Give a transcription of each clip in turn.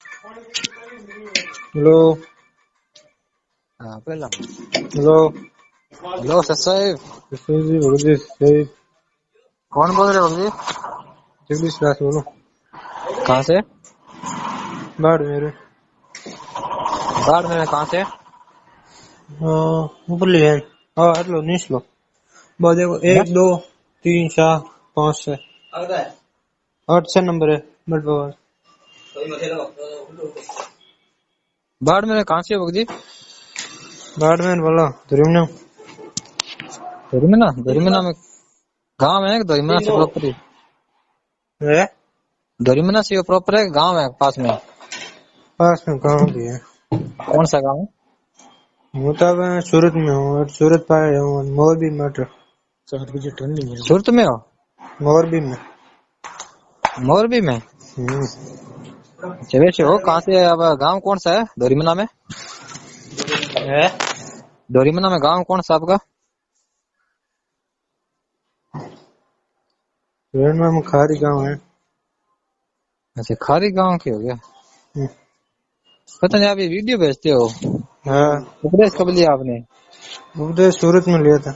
Hello. हाँ पहला। Hello. Hello sir साहब। जी भगत जी सही। कौन बोल रहे हो जी? जगदीश दास बोलो। कहाँ से? बाढ़ मेरे। बाढ़ में कहाँ से? ऊपर ले हैं। हाँ हेलो नीच लो। बहुत देखो हाँ? 1 2 3 4 5 6 8 6 नंबर है बट बाबा। बाढ़ में कहाँ से हो जी? बाढ़ में बोलो धुरीमनो। धोरीमना में गाँव है? धोरीमना से प्रॉपर ही? है धोरीमना से प्रॉपर है गाँव है पास में? पास में गाँव भी है। कौन सा गाँव है? मैं तो अब सूरत में हूँ और सूरत पाए हूँ मोरबी मटर। सूरत में हो? मोरबी में। मोरबी में? अच्छा वैसे हो कहाँ से? अब गाँव कौन सा है धोरीमना में? है धोरीमना में गाँव कौन सा आपका? में खारी गाँव है। अच्छा खारी गाँव के हो गया। पता नहीं आप ये वीडियो भेजते हो। हाँ उपदेश कब लिया आपने? उधर सूरत में लिया था।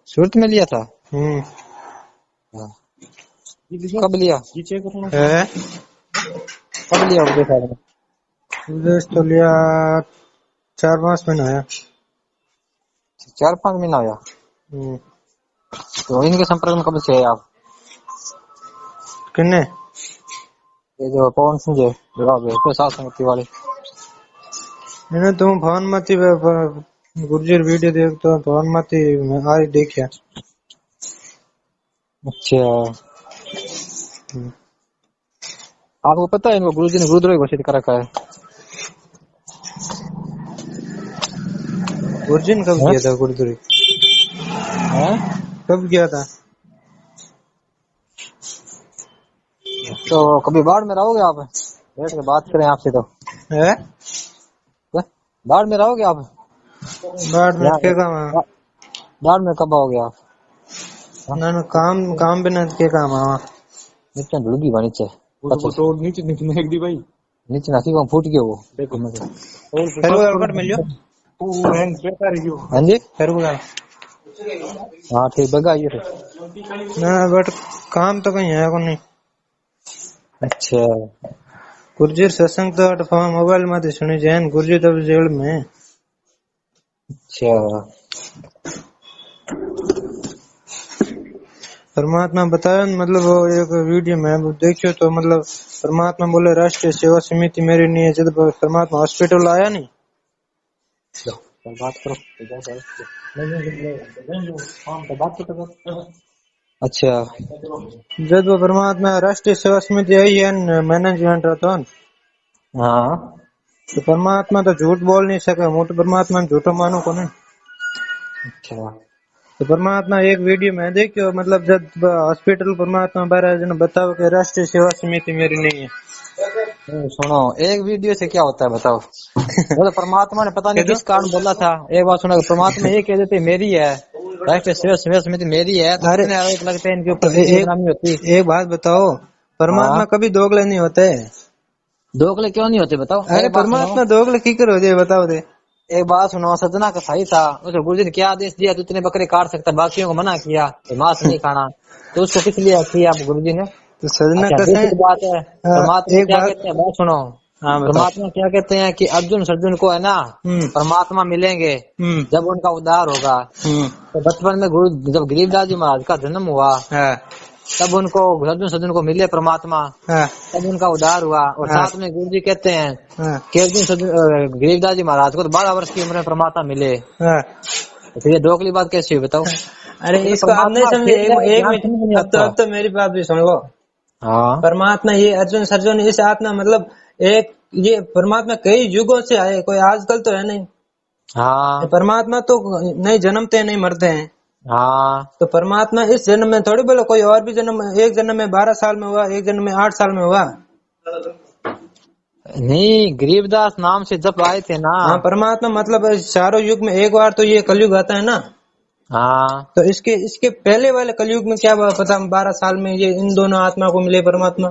सूरत में लिया था? कब लिया? है कब लिया उपदेश आपने? उधर तो लिया 4 5 महीना है। 4 5 महीना हुआ। तो इनके संपर्क में कब से है आप? किन्ने ये जो पवन सिंह जी है सात संगति वाले। मैंने तुम फोन मत गुर्जर वीडियो देख तो फोन मत आज देखिया। अच्छा आपको पता है इनको गुरुजी ने गुरुद्रोही घोषित कर रखा है? गुरुजी ने कब हैं? किया था गुरुद्रोही? हैं? कब किया था? तो कभी बाढ़ में रहोगे आप? बैठ के बात करें आपसे तो। है बाढ़ में रहोगे आप? बाढ़ में के काम है? बाढ़ में कब आओगे आप? ना ना काम बिना के काम है। नीचे ढुलगी बा नीचे नीचे नीचे दी भाई नीचे नासी को फूट गया वो देखो मुझे। फिर वो अलकट मिलियो हाँ जी फिर वो हाँ ठीक बगा ये थे। ना बट काम तो कहीं है को नहीं। अच्छा गुर्जर सत्संग तो मोबाइल में सुनी जैन गुरुजी तो जेल में। अच्छा परमात्मा बताया मतलब वो एक वीडियो में वो देखियो तो मतलब परमात्मा बोले राष्ट्रीय सेवा समिति मेरी नहीं है। जब परमात्मा हॉस्पिटल आया नहीं बात करो। अच्छा जब वो परमात्मा राष्ट्रीय सेवा समिति आई है मैनेजमेंट रहता हाँ तो परमात्मा तो झूठ बोल नहीं सके। मैं तो परमात्मा झूठो मानू को नहीं। अच्छा तो परमात्मा एक वीडियो में देखियो मतलब जब हॉस्पिटल परमात्मा बारे जन बताओ कि राष्ट्रीय सेवा समिति मेरी नहीं है। सुनो एक वीडियो से क्या होता है बताओ। वो तो परमात्मा ने पता नहीं किस कारण बोला था। एक बात सुनो परमात्मा ये कह देते मेरी है राष्ट्रीय सेवा समिति मेरी है तो कितने आरोप लगते हैं इनके ऊपर कितनी बदनामी होती। एक बात बताओ परमात्मा कभी दोगले नहीं होते। दोगले क्यों नहीं होते बताओ। अरे एक बात सुनो परमात्मा दोगले की करो दे बताओ दे। एक बात सुनो सजना का सही था उसे गुरुजी ने क्या आदेश दिया तो इतने बकरे काट सकता बाकियों को मना किया मांस नहीं खाना तो उसको किस लिए किया आप गुरुजी ने? तो सजना अच्छा का बेसिक बात है परमात्मा एक क्या बात कहते हैं बात सुनो। हाँ बताओ। परमात्मा क्या कहते हैं कि अर्जुन सर्जुन को है ना परमात्मा मिलेंगे जब उनका उद्धार होगा। तो बचपन में गुरु जब गरीबदास जी महाराज का जन्म हुआ तब उनको अर्जुन सर्जुन को मिले परमात्मा तब उनका उद्धार हुआ। और साथ में गुरु जी कहते हैं कि अर्जुन गरीबदास जी महाराज को तो 12 वर्ष की उम्र में परमात्मा मिले। तो फिर ये दोगली बात कैसी हुई बताओ। अरे तो इसको आप नहीं समझे एक मिनट अब तो मेरी बात भी सुन लो। हाँ परमात्मा ये अर्जुन सर्जुन इस आत्मा मतलब एक ये परमात्मा कई युगों से आए कोई आजकल तो है नहीं। हाँ परमात्मा तो नहीं जन्मते नहीं मरते हैं। हाँ तो परमात्मा इस जन्म में थोड़ी बोलो कोई और भी जन्म एक जन्म में 12 साल में हुआ एक जन्म में 8 साल में हुआ। नहीं गरीबदास नाम से जब आए थे ना। हाँ परमात्मा मतलब चारों युग में एक बार तो ये कलयुग आता है ना। हाँ तो इसके पहले वाले कलयुग में क्या पता 12 साल में ये इन दोनों आत्मा को मिले परमात्मा।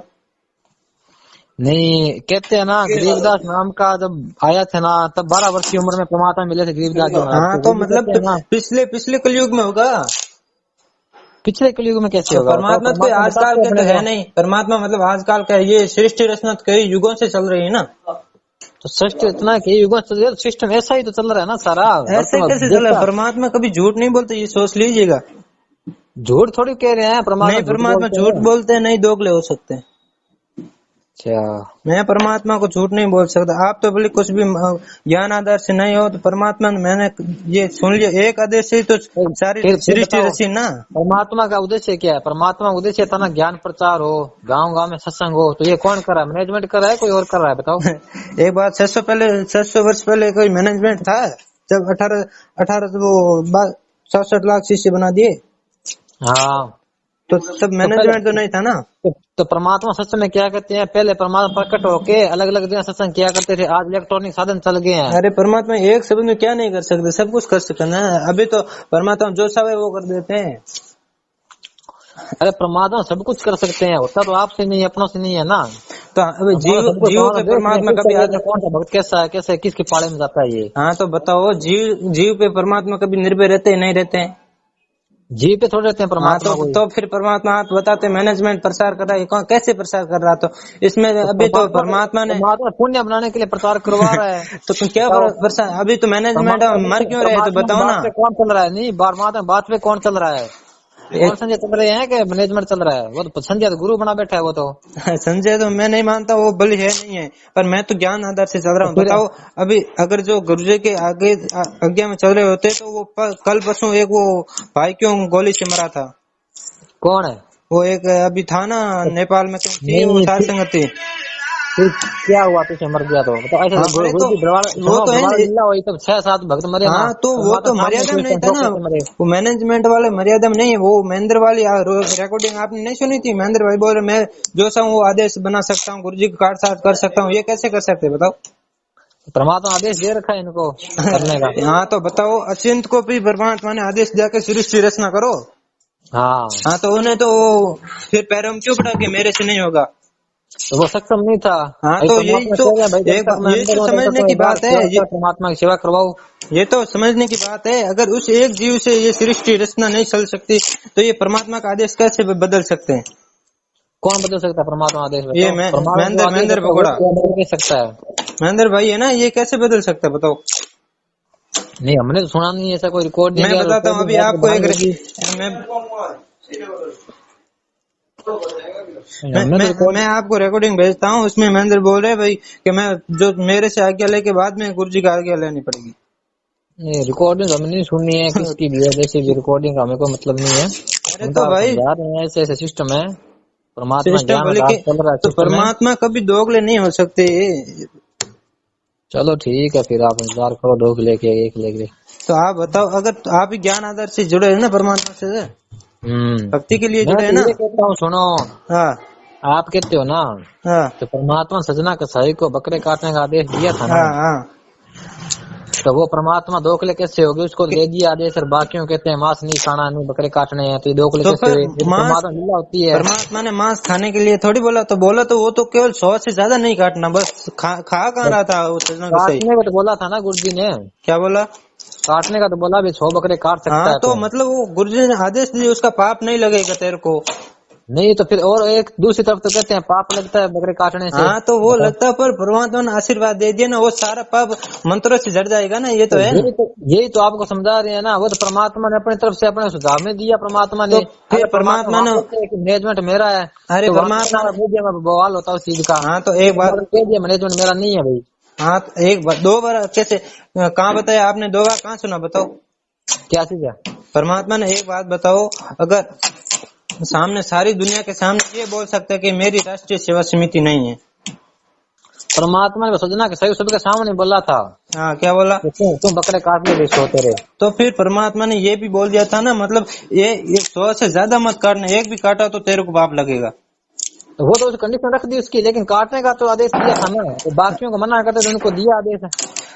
नहीं, कहते हैं ना गरीबदास नाम का जब आया था ना तब 12 वर्ष की उम्र में परमात्मा मिले थे गरीबदास जी महाराज हाँ को। तो वो भी मतलब कहते हैं ना पिछले पिछले कलयुग में होगा। पिछले कलयुग में कैसे तो होगा? बताओ, परमात्मा तो कोई परमात्मा आजकल बताते का तो अपने है को। नहीं, परमात्मा मतलब आजकल का है। ये सृष्टि रचना तो कई युगों से चल रही है ना। तो सृष्टि इतना कि युग सिस्टम ऐसा ही तो चल रहा है ना सारा। ऐसे वर्तमान कैसे चला? देखता, परमात्मा कभी झूठ नहीं बोलते, ये सोच लीजिएगा। झूठ थोड़ी कह रहे हैं, परमात्मा नहीं, झूठ परमात्मा बोलते झूठ हैं। बोलते हैं नहीं, दोगले हो सकते हैं। अच्छा, मैं परमात्मा को झूठ नहीं बोल सकता। आप तो बोले कुछ भी ज्ञान आधार से नहीं हो, तो परमात्मा ने मैंने ये सुन लिया, एक आदेश से ही तो सारी फिर सृष्टि बताओ रची ना। परमात्मा का उद्देश्य क्या है? परमात्मा का उद्देश्य था ना ज्ञान प्रचार हो, गांव गांव में सत्संग हो। तो ये कौन कर रहा है? मैनेजमेंट कर रहा है, कोई और कर रहा है? बताओ। एक बात, 600 वर्ष पहले कोई मैनेजमेंट था? जब 18 वो 67 लाख शिष्य बना दिए, हाँ, तो तब तो पहले मैनेजमेंट तो नहीं था ना। तो परमात्मा सत्संग में क्या करते हैं? पहले परमात्मा प्रकट होके अलग अलग दिन सत्संग किया करते थे। आज इलेक्ट्रॉनिक साधन चल गए हैं। अरे परमात्मा एक शब्द में क्या नहीं कर सकते, सब कुछ कर सकते ना। अभी तो परमात्मा जो चाहे वो कर देते हैं। अरे परमात्मा सब कुछ कर सकते हैं, होता तो आपसे नहीं, अपनों से नहीं है ना। तो अभी जीव पे परमात्मा कभी कौन सा भक्त कैसा है, कैसे किसके पाले में जाता है ये? हाँ तो बताओ, जीव पे परमात्मा कभी निर्भर रहते हैं? नहीं रहते हैं। जीव पे थोड़े रहते हैं हाँ परमात्मा को। तो फिर परमात्मा आप बताते मैनेजमेंट प्रचार कर रहा है, कौन कैसे प्रचार कर रहा? तो इसमें अभी तो परमात्मा ने पुण्य बनाने के लिए प्रचार करवा रहा है। तो क्या प्रचार? अभी तो मैनेजमेंट मर क्यों रहे? तो बताओ ना। कौन चल रहा है? नहीं, बात पे कौन चल रहा है? कौन संजय चल रहे हैं कि मैनेजमेंट चल रहा है? वो तो संजय तो गुरु बना बैठा है वो तो। संजय तो मैं नहीं मानता वो बलि है, नहीं है, पर मैं तो ज्ञान आधार से चल रहा हूँ। बताओ, अभी अगर जो गुरुजी के आगे आज्ञा में चल रहे होते तो वो कल परसों एक वो भाई क्यों गोली से मरा था? कौन है वो एक अभी था ना नेपाल में, थी वो साथ संगति। क्या हुआ? तुझे मर गया तो मतलब ऐसे गुरु जी वो तो है। वही सब 6-7 भक्त मरे ना। हाँ तो वो तो मर्यादा में नहीं था ना, वो मैनेजमेंट वाले मर्यादा में नहीं है। वो महेंद्र वाली रिकॉर्डिंग आपने नहीं सुनी थी? महेंद्र भाई बोल रहे मैं जो चाहूँ वो आदेश बना सकता हूँ, गुरुजी को काट साफ कर सकता हूँ। ये कैसे कर सकते बताओ? परमात्मा आदेश दे रखा है इनको करने का। हाँ तो बताओ, अचिंत को भी परमात्मा ने आदेश दिया कि सृष्टि रचना करो। हाँ तो उन्हें तो फिर पैरों में क्यों पड़ा कि मेरे से नहीं होगा? तो वो सक्षम नहीं था। हाँ तो यही तो समझने की बात है, परमात्मा की सेवा करवाओ। ये तो समझने की बात है। अगर उस एक जीव से ये सृष्टि रचना नहीं चल सकती तो ये परमात्मा का आदेश कैसे बदल सकते हैं? कौन बदल सकता है परमात्मा आदेश? ये महेंद्र भगोड़ा बदल सकता है। महेंद्र भाई है ना, ये कैसे बदल सकता है बताओ? नहीं, हमने तो सुना नहीं ऐसा कोई रिकॉर्ड। मैं बताता हूँ अभी आपको मैं आपको रिकॉर्डिंग भेजता हूँ। उसमें महेंद्र बोल रहे भाई कि मैं जो मेरे से आज्ञा लेके बाद में गुरुजी का आज्ञा लेनी पड़ेगी। नहीं, रिकॉर्डिंग हमने नहीं सुननी है किसकी भी है, जैसे भी रिकॉर्डिंग का हमें कोई मतलब नहीं है। अरे तो भाई ऐसे ऐसे सिस्टम है, परमात्मा तो परमात्मा कभी दोगले नहीं हो सकते। चलो ठीक है, फिर आप इंतजार करो दोग लेके एक लेके। तो आप बताओ, अगर तो आप ही ज्ञान आधार से जुड़े है ना परमात्मा से, भक्ति के लिए जुड़े है ना। कहता हूँ सुनो, हाँ आप कहते हो ना, हाँ तो परमात्मा सजना कसाई को बकरे काटने का आदेश दिया था ना। हाँ तो वो परमात्मा दोखले कैसे होगी? उसको दे दिया आदेश और बाकियों कहते हैं मांस नहीं खाना, नहीं बकरे काटने हैं, तो ये दोखले कैसे हुए? परमात्मा लीला होती है। परमात्मा ने मांस खाने के लिए थोड़ी बोला, तो बोला तो वो तो केवल 100 से ज्यादा नहीं काटना, बस खा कहाँ रहा था वो सजना कसाई? काटने को तो बोला था ना गुरुजी ने। क्या बोला? काटने का तो बोला भी 100 बकरे काट सकता है। तो मतलब वो गुरुजी ने आदेश दिया, उसका पाप नहीं लगेगा तेरे को। नहीं तो फिर और एक दूसरी तरफ तो कहते हैं पाप लगता है बकरे काटने से। हाँ तो वो लगता है, पर परमात्मा ने आशीर्वाद दे दिया ना, वो सारा पाप मंत्रों से झड़ जाएगा ना। ये तो है, यही तो आपको समझा रहे हैं ना। वो तो परमात्मा ने अपनी तरफ से अपने सुझाव में दिया। परमात्मा ने फिर परमात्मा ने मैनेजमेंट मेरा है। अरे परमात्मा बवाल होता है उस चीज का। हाँ तो एक बात कह दिया मैनेजमेंट मेरा नहीं है भाई। हाँ तो एक बार 2 बार कैसे कहाँ बताया आपने? 2 बार कहाँ सुना बताओ? क्या चीज है? परमात्मा ने एक बात बताओ, अगर सामने सारी दुनिया के सामने ये बोल सकते हैं कि मेरी राष्ट्रीय सेवा समिति नहीं है। परमात्मा ने सजना के सही सबके सामने बोला था। हाँ क्या बोला? तुम बकरे काटने भी सोते रहे। तो फिर परमात्मा ने ये भी बोल दिया था ना, मतलब ये 100 से ज्यादा मत काटना, एक भी काटा तो तेरे को पाप लगेगा। तो वो तो कंडीशन रख दी उसकी, लेकिन काटने का तो आदेश दिया था ना। तो बाकियों को मना करते तो उनको दिया आदेश।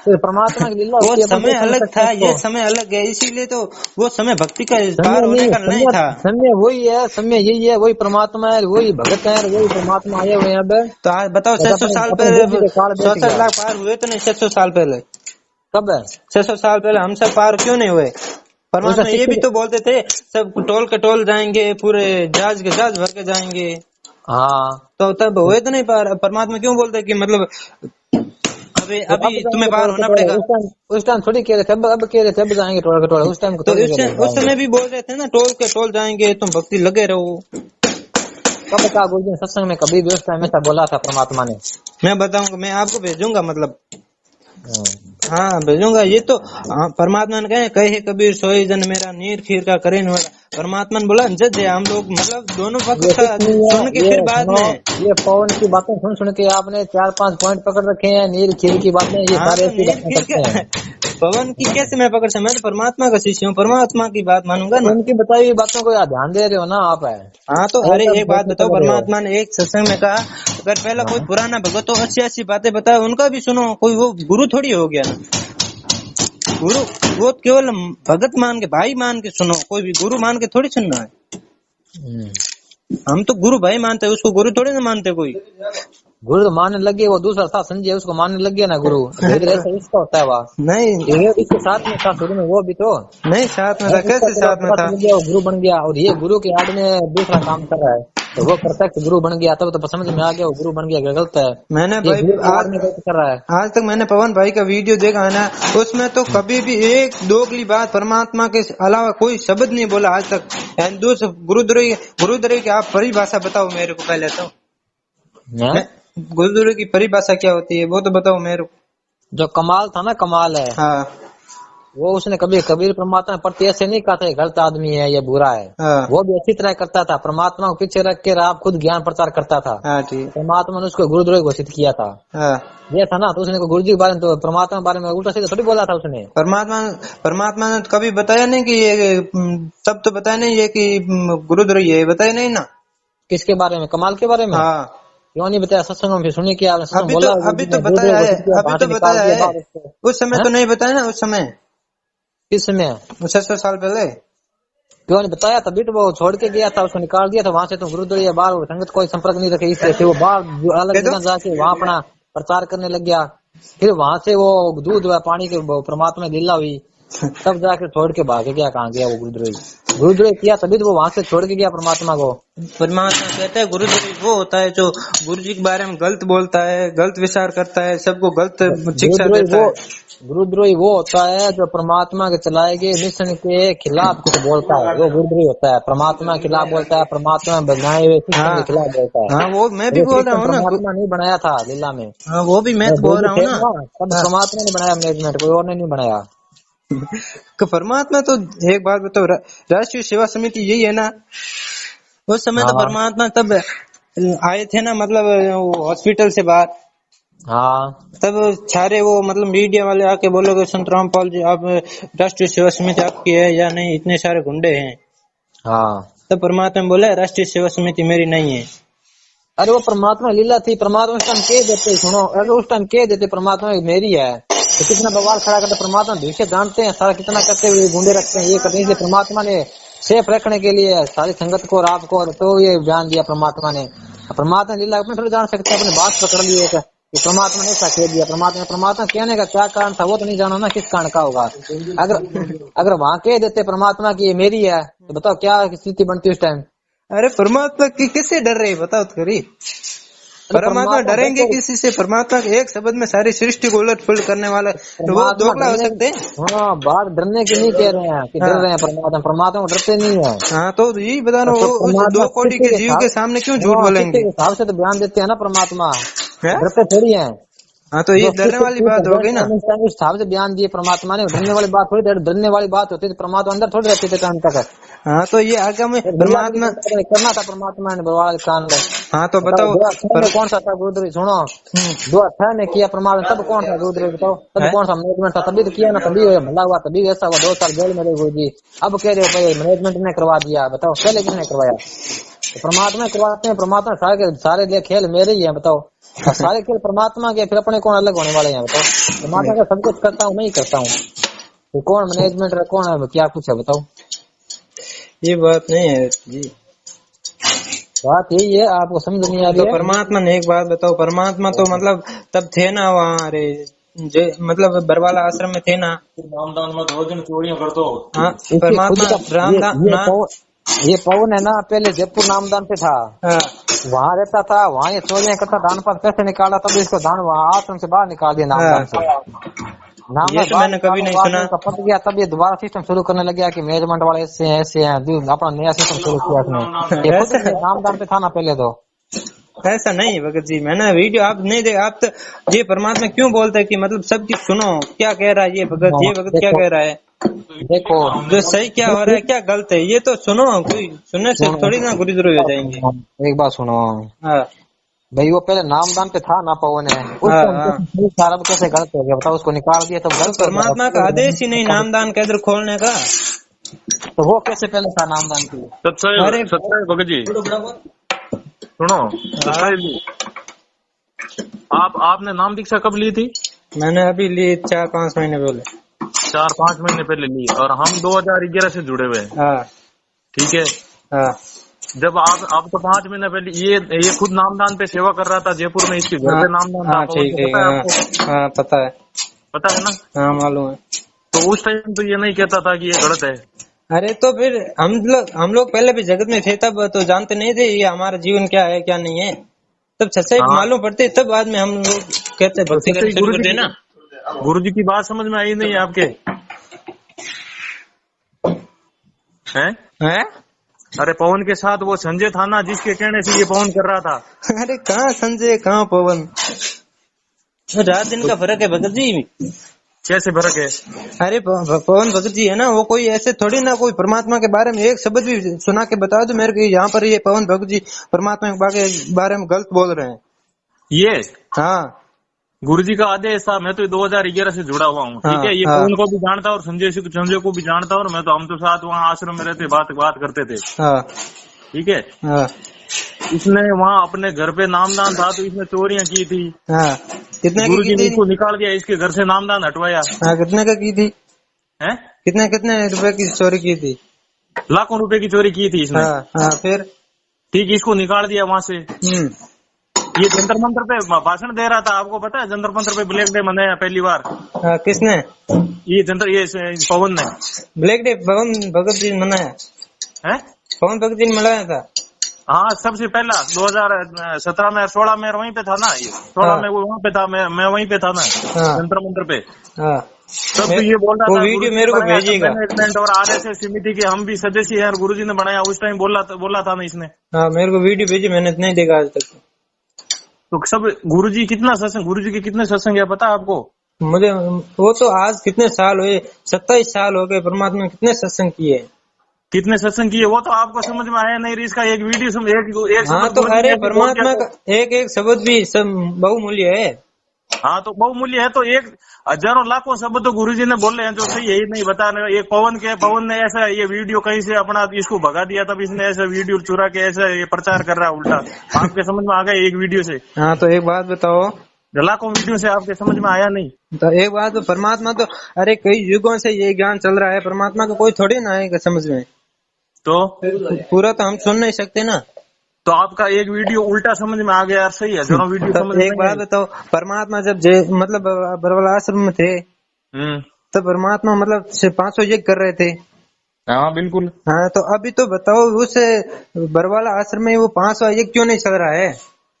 तो परमात्मा की लीला वो समय अलग था, ये समय अलग है, इसीलिए तो वो समय भक्ति का पार होने का नहीं था। समय वही है, समय यही है, वही परमात्मा है, वही भगत है, वही परमात्मा आए हुए हैं अब। तो आज बताओ 600 साल पहले 64 लाख पार हुए तो नहीं 600 साल पहले? कब है 600 साल पहले? हम सब पार क्यों नहीं हुए? परमात्मा ये भी तो बोलते थे सब टोल के टोल जाएंगे, पूरे जहाज के जहाज भर के जाएंगे। हाँ तो तब हुए तो नहीं पार। परमात्मा क्यों बोलते कि मतलब अभी तुम्हें पार होना पड़ेगा? उस टाइम थोड़ी कह रहे थे, अब कह रहे थे अब जाएंगे टोल के टोल। उस टाइम तो उस समय भी बोल रहे थे ना टोल के टोल जाएंगे, तुम भक्ति लगे रहो। कब कहा गुरु जी सत्संग में? कभी भी उस टाइम ऐसा बोला था परमात्मा ने? मैं बताऊंगा, मैं आपको भेजूंगा, मतलब हाँ भेजूंगा। ये तो परमात्मा ने कहे कबीर सोई जन मेरा नीर खीर का करे वाला। परमात्मा ने बोला जज है, हम लोग मतलब दोनों पक्ष सुन के फिर बाद में ये पवन की बातें सुन के आपने 4-5 पॉइंट पकड़ रखे हैं, नीर खीर की बातें, ये सारे पवन की कैसे मैं पकड़ सकता? मैं तो परमात्मा का शिष्य हूँ, परमात्मा की बात मानूंगा ना। उनकी बताई हुई बातों को याद ध्यान दे रहे हो ना आप? है हाँ तो अरे एक बात बताओ, परमात्मा ने एक सत्संग में कहा अगर पहला कोई पुराना भगत तो 80 बातें बताए उनका भी सुनो। कोई वो गुरु थोड़ी हो गया ना, गुरु वो केवल भगत मान के भाई मान के सुनो, कोई भी गुरु मान के थोड़ी सुनना है। हम तो गुरु भाई मानते हैं, उसको गुरु थोड़ी ना मानते। कोई गुरु तो मानने लगे, वो दूसरा था संजय, उसको मानने लग गया ना गुरु। इसका होता है वह नहीं, इसके साथ में था शुरू में, वो भी तो नहीं साथ में था। कैसे साथ में था? वो गुरु बन गया और ये गुरु के आड़ में दूसरा काम कर रहा है, तो वो प्रत्यक्ष गुरु बन गया। तब तो समझ में आ गया वो गुरु बन गया, गलत है। मैंने भाई कर रहा है। आज तक मैंने पवन भाई का वीडियो देखा है ना, उसमें तो कभी भी एक दोगली बात परमात्मा के अलावा कोई शब्द नहीं बोला आज तक। गुरुद्रोही की आप परिभाषा बताओ मेरे को पहले तो। गुरुद्रोही की परिभाषा क्या होती है वो तो बताओ मेरे को। जो कमाल था ना, कमाल है हाँ, वो उसने कभी कबीर परमात्मा प्रति ऐसे नहीं कहा था गलत आदमी है, ये बुरा है हाँ। वो भी अच्छी तरह करता था, परमात्मा को पीछे रख के आप खुद ज्ञान प्रचार करता था हाँ, परमात्मा ने उसको गुरुद्रोही घोषित किया था हाँ। ये था ना, तो उसने गुरु जी के बारे में तो परमात्मा के बारे में उल्टा सीधा थोड़ी बोला था उसने। परमात्मा ने कभी बताया नहीं कि ये सब तो बताया नहीं है कि गुरुद्रोही है, बताया नहीं ना। किसके बारे में? कमाल के बारे में हाँ। क्यों नहीं बताया? सत्संग में सुनिए क्या अभी तो बताया है, अभी तो बताया है। उस समय तो नहीं बताया ना, उस समय किस समय 600 साल पहले क्यों नहीं बताया? तभी तो वो छोड़ के गया था, उसको निकाल दिया था वहां से। तो गुरुद्वारा बाहर संगत कोई संपर्क नहीं रखे, इसलिए फिर वो बाहर अलग जगह जाके वहाँ अपना प्रचार करने लग गया। फिर वहां से वो दूध पानी के परमात्मा लीला हुई, तब जाके छोड़ के भाग गया। कहाँ गया वो गुरुद्रोही किया, तभी तो वो वहां से छोड़ के गया परमात्मा को। परमात्मा कहते हैं गुरुद्रोही वो होता है जो गुरु जी के बारे में गलत बोलता है, गलत विचार करता है, सबको गलत शिक्षा देता है। गुरुद्रोही वो होता है जो परमात्मा के चलाए गए मिशन के खिलाफ कुछ बोलता है, वो गुरुद्रोही होता है। परमात्मा के खिलाफ बोलता है, परमात्मा बनाए हुए सिस्टम के खिलाफ बोलता है हाँ, वो मैं भी बोल रहा हूँ ना, परमात्मा नहीं बनाया था लीला में हाँ, वो भी मैं बोल रहा हूँ ना, परमात्मा ने बनाया मैनेजमेंट, कोई और ने नहीं बनाया। परमात्मा तो एक बात बताओ, राष्ट्रीय सेवा समिति यही है ना, उस समय तो परमात्मा तब आए थे ना, मतलब हॉस्पिटल से बाहर हाँ, तब सारे वो मतलब मीडिया वाले आके बोलोगे संत रामपाल जी आप राष्ट्रीय सेवा समिति आपकी है या नहीं, इतने सारे गुंडे हैं हाँ। तब परमात्मा बोला राष्ट्रीय सेवा समिति मेरी नहीं है। अरे वो परमात्मा लीला थी, परमात्मा उस टाइम कह देते, सुनो अगर उस टाइम कह देते परमात्मा मेरी है तो कितना बवाल खड़ा करते। परमात्मा भविष्य जानते हैं सारा, कितना करते हुए गुंडे रखते हैं, ये करते हैं। परमात्मा ने सेफ रखने के लिए सारी संगत को रात को तो ये बयान दिया परमात्मा ने। परमात्मा लीला अपने थोड़ी जान सकते, अपने बात पकड़ लिए कि परमात्मा ने ऐसा कह दिया। परमात्मा कहने का क्या कारण था वो तो नहीं जाना ना, किस कारण का होगा। अगर वहाँ कह देते परमात्मा की ये मेरी है तो बताओ क्या स्थिति बनती उस टाइम। अरे परमात्मा की किससे डर रहे बताओ तो करी। परमात्मा डरेंगे किसी से? परमात्मा के एक शब्द में सारी सृष्टि को उलट पुलट करने वाला तो वो दोगला हो सकते हैं हाँ। बात डरने की नहीं कह रहे हैं कि डर रहे हैं परमात्मा को डरते नहीं है हाँ। तो यही बता रहा हूँ, 2 कोटि के जीव के सामने क्यों झूठ बोलेंगे? हिसाब से तो बयान देते हैं ना परमात्मा, डरते थोड़ी है हाँ। तो ये डरने वाली बात हो गई ना, उस हिसाब से बयान दिए परमात्मा ने। डरने वाली बात थोड़ी, डरने वाली बात होती है परमात्मा अंदर थोड़ी रहते थे टाइम तक हाँ। तो ये आगे में परमात्मा करना था परमात्मा ने बवाल कान हाँ। तो बताओ कौन सा था गुरुद्रोही? सुनो 2018 में किया परमात्मा, तब कौन सा गुरुद्रोही बताओ? तब कौन सा मैनेजमेंट था? तभी तो किया ना, तभी भला हुआ, तभी ऐसा हुआ। 2 साल जेल में रहे गुरु जी, अब कह रहे हो मैनेजमेंट ने करवा दिया, बताओ पहले किसने करवाया? परमात्मा करवाते हैं, परमात्मा सारे खेल मेरे ही है बताओ, सारे खेल परमात्मा के, फिर अपने कौन अलग होने वाले हैं बताओ। परमात्मा का सब कुछ करता हूँ, मैं ही करता हूँ, तो कौन मैनेजमेंट है, कौन है, क्या कुछ है बताओ। ये बात नहीं है जी, बात यही है, आपको समझ नहीं आ रही तो है। परमात्मा ने एक बात बताओ, परमात्मा तो मतलब तब थे ना वहाँ, अरे मतलब बरवाला आश्रम में थे ना, नामदान में रोज चोरियां कर दो। हाँ परमात्मा रामदान ये पवन है ना, पहले जयपुर नामदान पे था, वहाँ रहता था, वहाँ ये चोरियां करता, दान पर पैसे निकाला, तब इसको दान वहाँ आश्रम से बाहर निकाल दिया नामदान से। ये तो मैंने कभी नहीं सुना। पट गया, तब ये दोबारा सिस्टम शुरू करने लग गया कि मैनेजमेंट वाले ऐसे हैं, अपना नया सिस्टम शुरू किया इसने। नामदान पे था ना पहले तो। ऐसा नहीं भगत जी, मैंने वीडियो आप नहीं दे, आप तो ये परमात्मा क्यों बोलते हैं कि मतलब सबकी सुनो क्या कह रहा है ये भगत, ये भगत क्या कह रहा है, देखो जो सही क्या हो रहा है क्या गलत है, ये तो सुनो, कोई सुनने से थोड़ी ना गुरुद्रोही हो जाएंगे। एक बात सुनो भाई, वो पहले नामदान पे था ना पवन है, सारा कैसे गलत हो गया बताओ, उसको निकाल दिया तो गलत। परमात्मा का आदेश ही नहीं नामदान केंद्र खोलने का, तो वो कैसे पहले था नामदान के? सत्य भगत जी सुनो, आपने नाम दीक्षा कब ली थी? मैंने अभी ली 4-5 महीने पहले। 4-5 महीने पहले ली, और हम 2011 से जुड़े हुए हैं। ठीक है। जब आप तो 5 महीने पहले ये खुद नामदान पे सेवा कर रहा था जयपुर में, इसके घर पे नामदान था। ठीक है, पता है ना। हाँ मालूम है। तो उस टाइम तो ये नहीं कहता था कि ये गलत है। अरे तो फिर हम लोग पहले भी जगत में थे, तब तो जानते नहीं थे ये हमारा जीवन क्या है क्या नहीं है, तब सच्चाई मालूम पड़ती, तब बाद में हम लोग कहते भक्ति करते ना। गुरु जी की बात समझ में आई नहीं आपके? हैं? अरे पवन के साथ वो संजय था ना, जिसके कहने से ये पवन कर रहा था। अरे कहाँ संजय कहाँ पवन, रात दिन का फर्क है भगत जी। कैसे फर्क है? अरे पवन भगत जी है ना, वो कोई ऐसे थोड़ी ना कोई परमात्मा के बारे में एक शब्द भी सुना के बता दो मेरे को, यहाँ पर ये पवन भगत जी परमात्मा के बारे में गलत बोल रहे हैं ये। हाँ गुरु जी का आदेश था, मैं तो 2011 से जुड़ा हुआ हूँ। ठीक है, ये पवन को भी जानता और संजय को भी जानता, और मैं तो हम तो साथ वहाँ आश्रम में रहते, बात करते थे। ठीक है। इसने वहाँ अपने घर पे नामदान था, तो इसने चोरियां की थी। कितने गुरु जी ने इसको निकाल दिया, इसके घर से नामदान हटवाया। कितने का की थी? हैं? कितने रुपए की चोरी की थी? लाखों रुपए की चोरी की थी इसने। फिर ठीक, इसको निकाल दिया वहाँ से। ये जंतर मंतर पे भाषण दे रहा था, आपको पता है? जंतर मंतर पे ब्लैक डे मनाया पहली बार। किसने? ये पवन ने ब्लैक डे पवन भगत जी मनाया है? पवन भगत जी ने मनाया था। हाँ, सबसे पहला 2017 में 16 में वहीं पे था ना, ये 16 में वो वहाँ पे था, मैं वहीं पे था ना जंतर मंतर पे। तब तो ये बोल रहा था, वीडियो मेरे को भेजिएगा। मैनेजमेंट और RSS समिति के हम भी सदस्य हैं, और गुरुजी ने बनाया, उस टाइम बोला था ना इसने। हाँ मेरे को वीडियो भेजी, मैंने नहीं देखा आज तक। तो सब गुरुजी के कितने सत्संग है पता है आपको? मुझे वो तो आज कितने साल हुए, 27 साल हो गए, परमात्मा ने कितने सत्संग किए, कितने सत्संग किए, वो तो आपको समझ में आया नहीं। इसका एक वीडियो एक हाँ तो अरे परमात्मा का एक शब्द भी सब बहुमूल्य है। हाँ तो बहुमूल्य है, तो एक हजारों लाखों शब्द तो गुरुजी ने बोले हैं जो सही यही नहीं बता रहे। एक पवन ने ऐसा ये वीडियो कहीं से अपना इसको भगा दिया, तब इसने ऐसा वीडियो चुरा के ऐसा ये प्रचार कर रहा है उल्टा। आपके समझ में आ गया एक वीडियो से? हाँ तो एक बात बताओ, लाखों वीडियो से आपके समझ में आया नहीं? तो एक बात, तो परमात्मा तो अरे कई युगों से ये ज्ञान चल रहा है, परमात्मा का कोई थोड़ी ना आएगा समझ में, तो पूरा तो हम सुन नहीं सकते ना। तो आपका एक वीडियो उल्टा समझ में आ गया यार, सही है दोनों वीडियो समझ में। एक बात बताओ, परमात्मा जब मतलब बरवाला आश्रम में थे, तो परमात्मा मतलब 500 यज्ञ कर रहे थे। हाँ बिल्कुल। हाँ तो अभी तो बताओ, उस बरवाला आश्रम में वो 500 यज्ञ क्यों नहीं चल रहा है?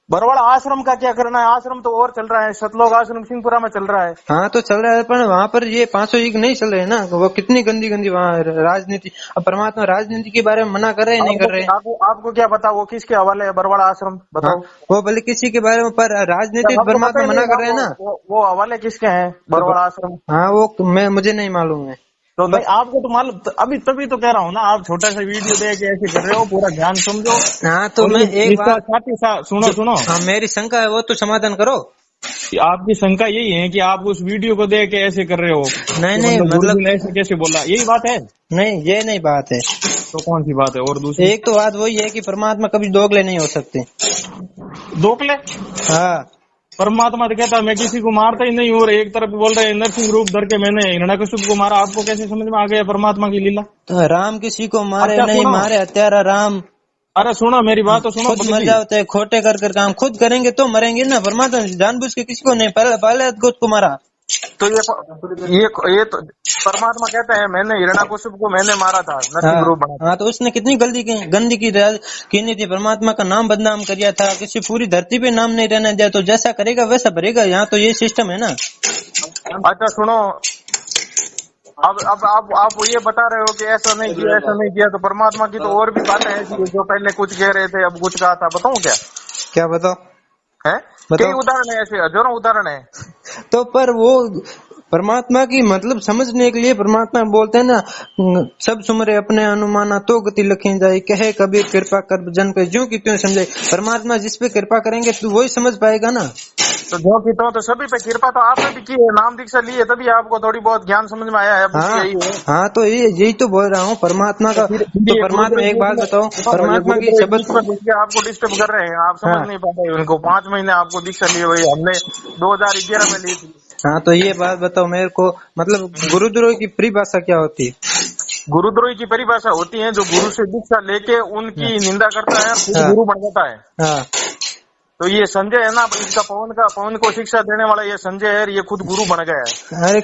बरवाड़ा आश्रम का क्या करना है, आश्रम तो और चल रहा है, सतलोक आश्रम सिंहपुरा में चल रहा है। हाँ तो चल रहा है, पर वहाँ पर ये 500 यज्ञ नहीं चल रहे हैं ना, वो कितनी गंदी वहाँ राजनीति। अब परमात्मा राजनीति के बारे में मना कर रहे हैं, नहीं कर रहे हैं? आपको क्या पता वो किसके हवाले है बरवाड़ा आश्रम, बताओ। वो भले किसी के बारे में, पर राजनीति परमात्मा मना कर रहे हैं ना। वो हवाले किसके हैं बरवाड़ा आश्रम? हाँ वो मुझे नहीं मालूम है। तो नहीं आपको तो मालूम, अभी तभी तो कह रहा हूँ ना, आप छोटा सा वीडियो देख के ऐसे कर रहे हो, पूरा ध्यान समझो। हाँ तो मैं एक बात सुनो। हाँ मेरी शंका है, वो तो समाधान करो। आपकी शंका यही है कि आप उस वीडियो को देख के ऐसे कर रहे हो? नहीं मतलब ऐसे कैसे बोला, यही बात है? नहीं, ये नहीं बात है। तो कौन सी बात है? और दूसरी एक तो बात वही है कि परमात्मा कभी दोगले नहीं हो सकते। दोगले? हाँ, परमात्मा तो कहता है मैं किसी को मारता ही नहीं, और एक तरफ बोल रहे हैं नरसिंह रूप धर के मैंने हिरण्यकश्यप को मारा। आपको कैसे समझ में आ गया परमात्मा की लीला? तो राम किसी को मारे अच्छा, नहीं, सुनो। मारे हत्यारा राम। अरे सुनो मेरी बात तो सुनो। खुद मर जाते हैं, खोटे कर काम खुद करेंगे तो मरेंगे ना। परमात्मा जानबूझ के किसी को नहीं, पहले खुद को मारा। तो ये तो परमात्मा कहता है मैंने हिरण्यकश्यप को मैंने मारा था, नरसिंह रूप बना। हाँ, तो उसने कितनी गंदी की थी, परमात्मा का नाम बदनाम किया था, किसी पूरी धरती पे नाम नहीं रहने दिया। तो जैसा करेगा वैसा भरेगा, यहाँ तो ये सिस्टम है ना। अच्छा सुनो, अब आप ये बता रहे हो कि ऐसा नहीं किया, ऐसा नहीं किया, तो परमात्मा की तो और भी बातें ऐसी है जो पहले कुछ कह रहे थे अब कुछ कहा था। बताऊं क्या बताओ है? कई उदाहरण है ऐसे, हजारों उदाहरण है। तो पर वो परमात्मा की मतलब समझने के लिए परमात्मा बोलते हैं ना, सब सुमरे अपने अनुमाना तो गति लखी जाए, कहे कबीर कृपा कर जन पे ज्यों की त्यों समझे। परमात्मा जिस पे कृपा करेंगे तो वही समझ पाएगा ना। तो ज्यों की तो सभी पे कृपा तो आपने भी की है, नाम दीक्षा ली है, तभी आपको थोड़ी बहुत ज्ञान समझ में आया है। हाँ, तो यही तो बोल रहा हूँ परमात्मा का। तो परमात्मा एक बात बताओ, परमात्मा की शब्द आपको डिस्टर्ब कर रहे हैं, आप समझ नहीं पाते उनको। 5 महीने आपको दीक्षा ली हुई, हमने 2011 में ली थी। हाँ, तो ये बात बताओ मेरे को, मतलब गुरुद्रोही की परिभाषा क्या होती है? गुरुद्रोही की परिभाषा होती है जो गुरु से दीक्षा लेके उनकी निंदा करता है, खुद गुरु बन जाता है। तो ये संजय है ना, इसका पवन को शिक्षा देने वाला ये संजय है, ये खुद गुरु बन गया है। अरे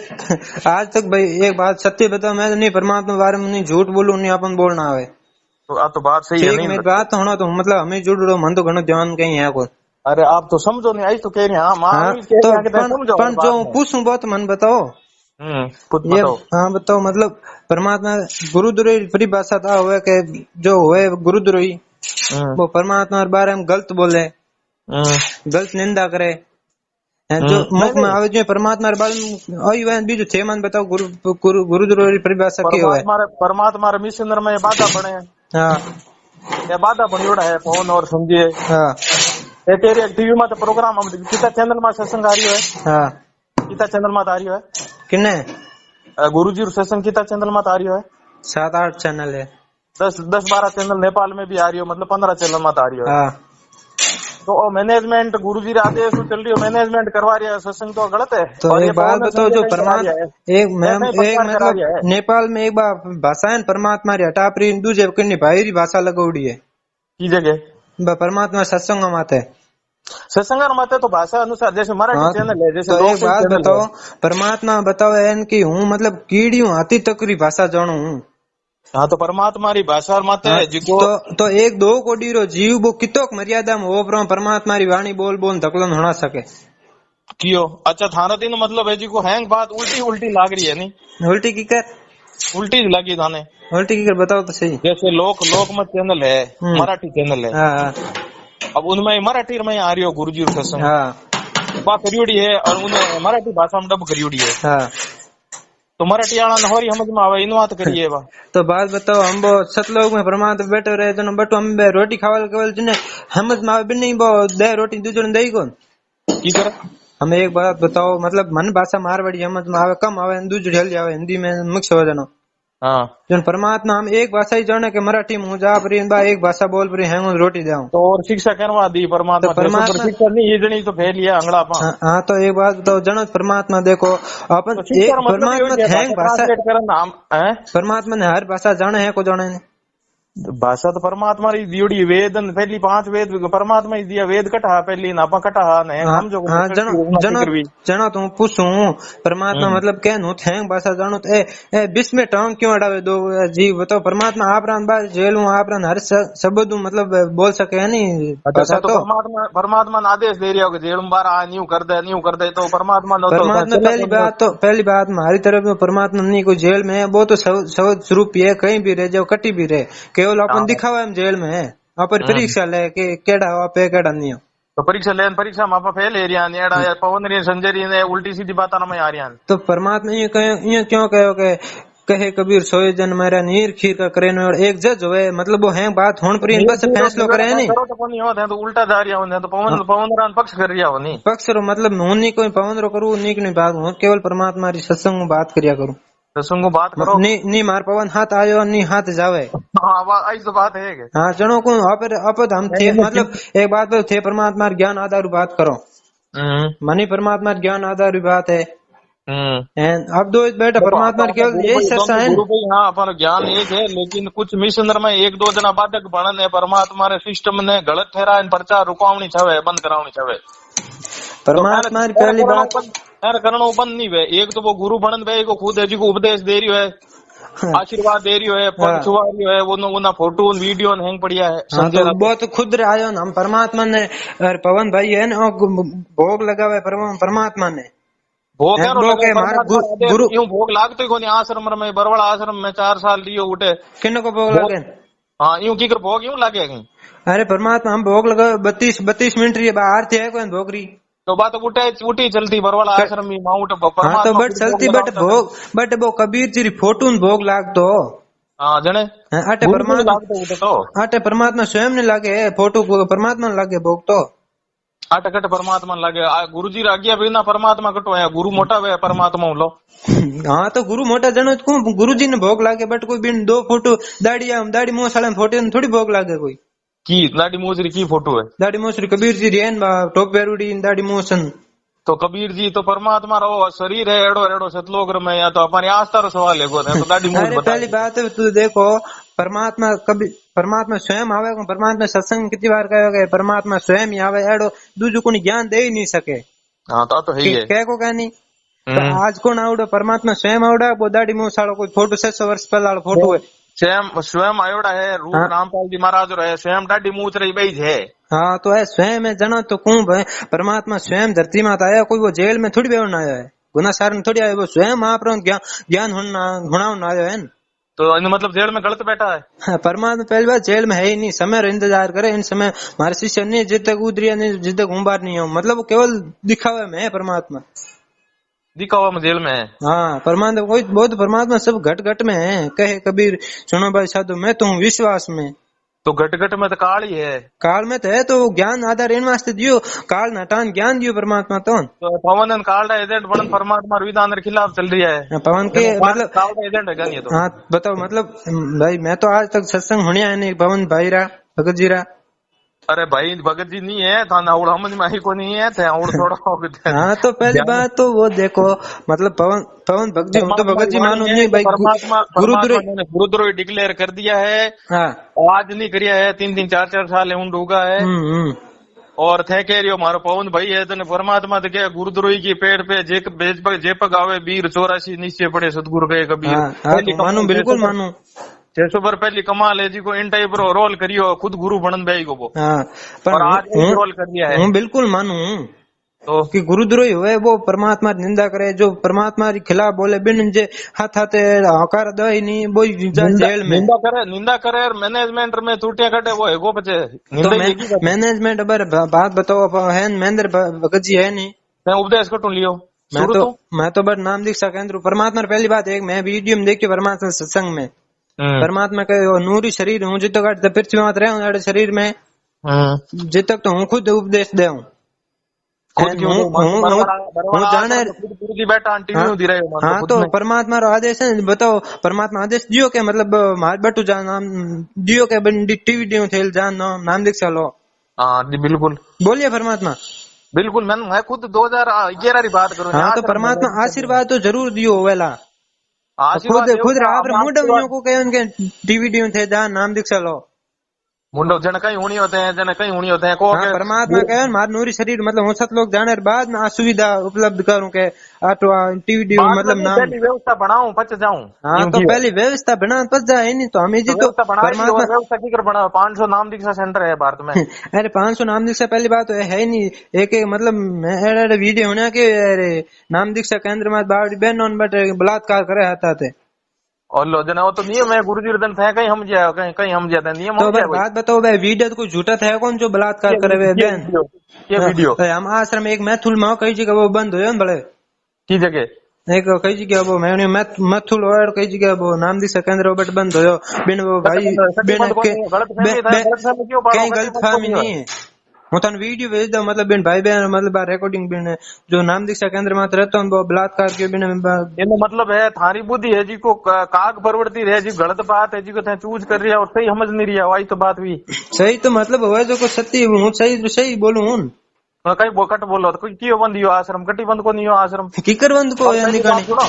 आज तक भाई एक बात सत्य बताओ, मैं तो नहीं परमात्मा बारे में नहीं झूठ बोलूं, नहीं अपन बोलना है। तो बात सही है। नहीं मेरी बात होना तो मतलब हमें जुड़ रहो, मन तो घणो ध्यान कहीं है कोई। अरे आप तो समझो नहीं, आई तो कह रहे हैं। तो जो पूछूं बहुत मन बताओ। हाँ बताओ, मतलब परमात्मा गुरुद्रोही परिभाषा था हुआ कि जो हुए गुरुद्रोही वो परमात्मा के बारे में गलत बोले, गलत निंदा करे, जो मुख में आवे जो परमात्मा के बारे में बीजो छह मन बताओ। गुरुद्रोही परिभाषा क्या है? परमात्मा मिशन में बाधा बने। हाँ, बाधा बनियोड़ा है पवन और समझिए। हाँ, तेरे टीवी में तो प्रोग्राम कितना चैनल में सत्संग आ रही है? हाँ, कितना चैनल में आ रही है? किन्ने गुरुजी सत्संग कितना चैनल में आ रही है? 7-8 चैनल है। 10-12 चैनल नेपाल में भी आ रही है, मतलब 15 चैनल में आ रही है। हाँ। तो मैनेजमेंट गुरुजी आदेश चल रही है, मैनेजमेंट करवा रही है सत्संग, तो गलत है। तो एक बात बताओ, जो परमात्मा एक मतलब नेपाल में एक बार भाषा है परमात्मा हटा प्री दूजे भाई भाषा लगोड़ी है की जगह परमात्मा सत्संग माते सत्संग माते तो भाषा अनुसार जैसे मराठी चैनल है। जैसे तो एक बात बताओ, परमात्मा बताओ की हूँ मतलब कीड़ी हूँ, हाथी तक भाषा जानू हूँ। हाँ, तो परमात्मा री भाषा मत है जिको तो 1-2 कोटी रो जीव वो कितोक मर्यादा में हो परमात्मा री वाणी बोल धकलन होना सके क्यों? अच्छा, थाना तीन मतलब है जिको हैंग बात उल्टी लाग रही है। नहीं उल्टी की कर उल्टी लगी थाने, उल्टी की कर बताओ तो सही। जैसे लोक मत चैनल है, मराठी चैनल है। अब उनमें मराठी में आ रही हो गुरुजी सत्संग बात करियोड़ी है और उन्हें मराठी भाषा में डब करियोड़ी है। तो मराठी आना नहरी समझ में आवे इन बात करिए बा। तो बात बताओ, हम वो सतलोक में परमात्मा बैठे रहे तो बटो हम रोटी खावा केवल जिन्हें समझ में आवे नहीं वो दे रोटी दूसरे ने दई कौन की करे। हमें एक बात बताओ, मतलब मन भाषा मारवाड़ी समझ में आवे कम आवे, दूसरी जल्दी आवे, हिंदी में मिक्स हो जाना। हाँ, जन परमात्मा हम एक भाषा ही जाने के मराठी में जा परी एक भाषा बोल परी है रोटी दे तो और शिक्षा करवा दी परमात्मा। तो परमात्मा शिक्षा नहीं ये जनी तो फैल लिया अंगड़ा पा। हाँ, तो एक बात बताओ, जन परमात्मा देखो अपन तो एक परमात्मा है भाषा, परमात्मा ने हर भाषा जाने है को जाने ने भाषा तो परमात्मा री दियोड़ी वेद पहली 5 वेद परमात्मा ही दिया, वेद कटा पहली ना कटा ने हम जो जना तू पूछू परमात्मा मतलब क्या नु थे भाषा जानो तो ए बीच में टांग क्यों अड़ावे दो जी बताओ। परमात्मा आप बार जेलू आप हर शब्द मतलब बोल सके है नहीं। अच्छा, तो परमात्मा ने आदेश दे रही हो कि जेल बार न्यू कर दे तो परमात्मा पहली बात हमारी तरफ में परमात्मा नहीं कोई जेल में है, वो तो स्वरूप है, कहीं भी रह जाओ कटी भी रहे, केवल अपन दिखावा हम जेल में है अपन परीक्षा ले के केड़ा हो पे केड़ा नहीं हो। तो परीक्षा ले परीक्षा में आप फेल एरिया नेड़ा या पवन रे संजरी ने उल्टी सीधी बात ना में आ रही। तो परमात्मा ये क्यों कहो के कहे कबीर सोए जन मेरा नीर खीर का करे और एक जज होए, मतलब वो है बात होन पर बस फैसलो करे नहीं तो कोनी होता है तो उल्टा जा रही है तो पवन रान पक्ष कर रिया हो नहीं पक्ष रो मतलब नून नहीं कोई पवन रो करू नहीं बात हो, केवल परमात्मा री सत्संग में बात करिया करूं। सत्संग को बात करो। नहीं मार पवन हाथ आयो नहीं हाथ जावे। हाँ ऐसी तो बात है। हाँ जनो को आप हम थे मतलब एक बात तो थे परमात्मा ज्ञान आधार बात करो। मनी परमात्मा ज्ञान आधार बात है। अब दो बेटा परमात्मा केवल यही चर्चा है। हाँ अपन ज्ञान एक है, लेकिन कुछ मिशन में एक दो जना बाधक बनन है परमात्मा रे सिस्टम ने गलत ठहरा प्रचार रुकावनी छवे बंद करावनी छवे। परमात्मा तो पहली बात करणो बंद नहीं वे। एक तो वो गुरु बनन वे को खुद है जी को उपदेश दे रही है, आशीर्वाद दे रही है, पग छुआ रही है, वो ना फोटो वीडियो हैंग पड़िया है। हाँ तो वो तो खुद आयो ना हम परमात्मा ने पवन भाई है ना भोग लगा हुआ परमात्मा ने भोग गुरु यूं भोग लागते को आश्रम में बरवाड़ा आश्रम में 4 साल लियो उठे किन को भोग लगे। हाँ यूं की कर भोग यूं लागे कहीं। अरे परमात्मा हम भोग लगा 32 मिनट रही बाहर थे कोई भोग रही तो बात उठी चलती बरवाड़ा आश्रम में माउंट। हाँ तो बट चलती बट भोग बट वो कबीर जी फोटो भोग लाग तो हाँ जने अटे परमात्मा स्वयं ने लागे फोटो परमात्मा लागे भोग तो अटकट परमात्मा लगे। गुरु जी आज्ञा बिना परमात्मा कटो है गुरु मोटा वे परमात्मा लो। हाँ तो गुरु मोटा जनो को गुरु जी ने भोग लागे बट कोई बिन 2 फोटो दाढ़ी मुंह साले फोटो थोड़ी भोग लागे कोई की दाढ़ी मोसरी की फोटो है। दाढ़ी मोसरी कबीर जी रेन टोप पेरूडी दाढ़ी मोसन तो कबीर जी तो परमात्मा रो शरीर है एड़ो एड़ो सतलोक में या तो हमारी आस्था रो सवाल है तो दाढ़ी मोसरी। पहली बात है तू देखो परमात्मा कभी परमात्मा स्वयं आवे परमात्मा सत्संग कितनी बार कहोगे परमात्मा स्वयं ही आवे एड़ो दूजो को ज्ञान दे ही नहीं सके। हाँ तो है ही है कह को कह नहीं तो आज कौन आवड़ो परमात्मा स्वयं आवड़ा वो दाढ़ी मुंह साड़ो कोई फोटो 600 वर्ष पहला फोटो है स्वयं आयोड़ा है रूप रामपाल जी महाराज रहे स्वयं दाढ़ी मूछ रही बई है। हाँ तो है स्वयं है जना तो कौन परमात्मा स्वयं धरती माता आया कोई वो जेल में थोड़ी बेवना आया है गुना सार में थोड़ी आया वो स्वयं आप ज्ञान होना आया है तो मतलब जेल में गलत बैठा है। परमात्मा पहली बार जेल में है ही नहीं समय इंतजार करे इन समय हमारे शिष्य नहीं जिद तक उतरिया नहीं जिद तक घूमबार नहीं हो मतलब वो केवल दिखावे में है परमात्मा दिखावा में जेल में है। हाँ परमात्मा कोई बहुत परमात्मा सब घट घट में है कहे कबीर सुनो भाई साधु मैं तो हूँ विश्वास में तो घट घट में तो काल ही है काल में तो है तो ज्ञान आधार इन वास्ते दियो काल नटान ज्ञान दियो परमात्मा तो पवन काल एजेंट बन परमात्मा विधान के खिलाफ चल रही है पवन के मतलब काल एजेंट है क्या ये तो। हाँ बताओ मतलब भाई मैं तो आज तक सत्संग होने आया नहीं पवन भाई रा भगत जी रा। अरे भाई भगत जी नहीं है थाना उड़ समझ में को नहीं है थे उड़ थोड़ा। हाँ तो पहली बात तो वो देखो मतलब पवन भगत जी तो भगत जी मानो नहीं भाई गुरुद्रोही डिक्लेयर कर दिया है। हाँ आज नहीं करिया है 3-3 4-4 साल ऊंड उगा है और थे कह रही हो मारो पवन भाई है तो परमात्मा तो क्या गुरुद्रोही की पेड़ पे जेपक आवे वीर 84 नीचे पड़े सतगुरु गए कबीर मानू बिल्कुल मानू 600 बार पहली कमाल है जी को इन टाइप रोल करियो खुद गुरु बनन भाई को वो। हाँ पर आज रोल कर दिया है बिल्कुल मानू तो कि गुरुद्रोही हुए वो परमात्मा निंदा करे जो परमात्मा के खिलाफ बोले बिन जे हाथ हाथे हकार दही नहीं वो जेल में निंदा करे और मैनेजमेंट में त्रुटियां कटे वो है वो बचे तो मैनेजमेंट बात बताओ है महेंद्र भगत जी है नहीं मैं उपदेश कटू लियो मैं तो बट नाम दीक्षा केंद्र परमात्मा पहली बात एक मैं वीडियो में देखी परमात्मा सत्संग में परमात्मा का नूरी शरीर हूँ जित तक पृथ्वी मात्र रहे शरीर में जित तक तो हूँ खुद उपदेश दे हूँ हाँ तो परमात्मा रो आदेश है बताओ परमात्मा आदेश दियो के मतलब मार बटू जान नाम दियो के टीवी दियो थे जान नाम दीक्षा लो। बिल्कुल बोलिए परमात्मा बिल्कुल मैं खुद 2011 की बात करूँ। हाँ तो परमात्मा आशीर्वाद तो जरूर दियो वेला खुद आप मुंडा को कहे उनके टीवी डी थे जहाँ नाम दीक्षा लो मुंडो जन कहीं होनी होते हैं जन कहीं होनी होते हैं को परमात्मा कहे मार नूरी शरीर मतलब हूँ सत लोग जाने बाद में सुविधा उपलब्ध करूँ के ऑटो टीवी डी मतलब नाम व्यवस्था बनाऊं पच जाऊं। हाँ तो पहली व्यवस्था बना पच जाए नहीं तो हमें जी तो परमात्मा व्यवस्था की कर बना 500 नाम दीक्षा सेंटर है भारत में। अरे 500 नाम दीक्षा पहली बात है नहीं एक मतलब वीडियो होने के नाम दीक्षा केंद्र में बावड़ी बहन बट बलात्कार करे आता थे और लो जना वो तो नियम है गुरु जी रतन थे कहीं हम जाए कहीं हम जाते नियम तो बात बताओ भाई वीडियो तो कोई झूठा था कौन जो बलात्कार करे हुए बहन ये वीडियो हम आश्रम एक मैथुल में कई जगह वो बंद हो बड़े की जगह एक कई जगह वो मैं मैथुल और कई जगह वो नाम दीक्षा केंद्र बट बंद हो बिन वो भाई बिन कहीं गलत फहमी नहीं है હું તને વિડીયો ભેજ દઉં मतलब બેન ભાઈ બહેન मतलब रिकॉर्डिंग बेन जो नाम दीक्षा केंद्र में रहता हूँ वो बलात्कार के बिना मतलब है थारी बुद्धि है जी को काग परवड़ती रहे जी गलत बात है जी को चूज कर रही है और सही समझ नहीं रही है वही तो बात हुई सही तो मतलब हुआ जो को सत्य हूँ सही बोलूं हूँ कई बोकट बोलो तो क्यों बंद यो आश्रम कटी बंद को नहीं हो आश्रम कीकर बंद को सुनो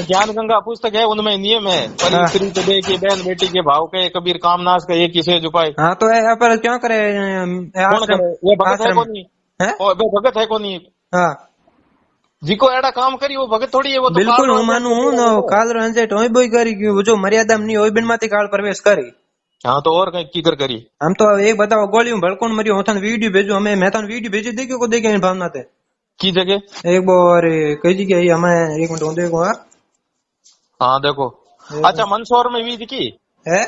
ज्ञान गंगा पुस्तक है उनमें नियम है परी दे के बहन बेटी के भाव के कबीर कामनाश का एक ही से उपाय। हाँ तो पर क्यों करे ये भगत है कौन भगत है कौन जिको एड़ा काम करी वो भगत थोड़ी है वो तो बिल्कुल हूँ मानू हूँ न काल रंजेट हो बोई करी जो मर्यादा नहीं हो बिन माती काल प्रवेश करी। हाँ तो और की कर करी हम तो एक बताओ गोली में भड़कोन मरियो हूँ थाने वीडियो भेजो हमें मैं थाने वीडियो भेजी देखियो को देखे भावना थे की जगह एक बार कई जगह हमें एक मिनट देखो। हाँ देखो अच्छा मंदसौर में भी दिखी है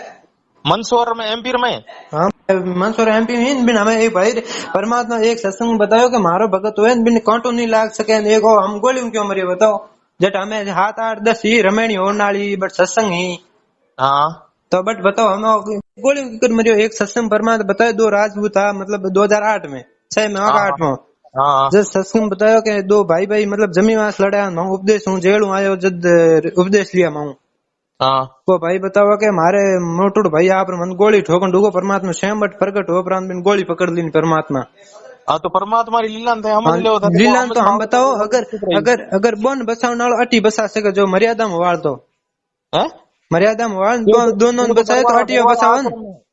मंदसौर में एमपी में। हाँ मंदसौर एमपी में बिन हमें एक भाई परमात्मा एक सत्संग बतायो कि मारो भगत हुए बिन कांटो नहीं लाग सके देखो हम गोली में क्यों मरियो बताओ जट हमें 7-8-10 ही रमेणी होने वाली बट सत्संग ही। हाँ तो बट बताओ हम गोली कर मरियो एक सत्संग परमात्मा बतायो 2 राजपूत था मतलब 2008 में 6 में 8 में जब सत्संग बतायो कि 2 भाई मतलब जमीवास लड़ा मैं उपदेश हूँ जेल हूँ आयो जब उपदेश लिया मैं वो भाई बताओ कि हमारे मोटूड़ भाई आप मन गोली ठोकन डूगो परमात्मा स्वयं बट प्रकट हो प्रांत बिन गोली पकड़ ली परमात्मा। हाँ तो परमात्मा लीला लीला तो हम बताओ अगर बोन बसाव नालो अटी बसा सके जो मर्यादा में वाल तो मर्यादा में वाल दोनों बचाए तो अटी बसावन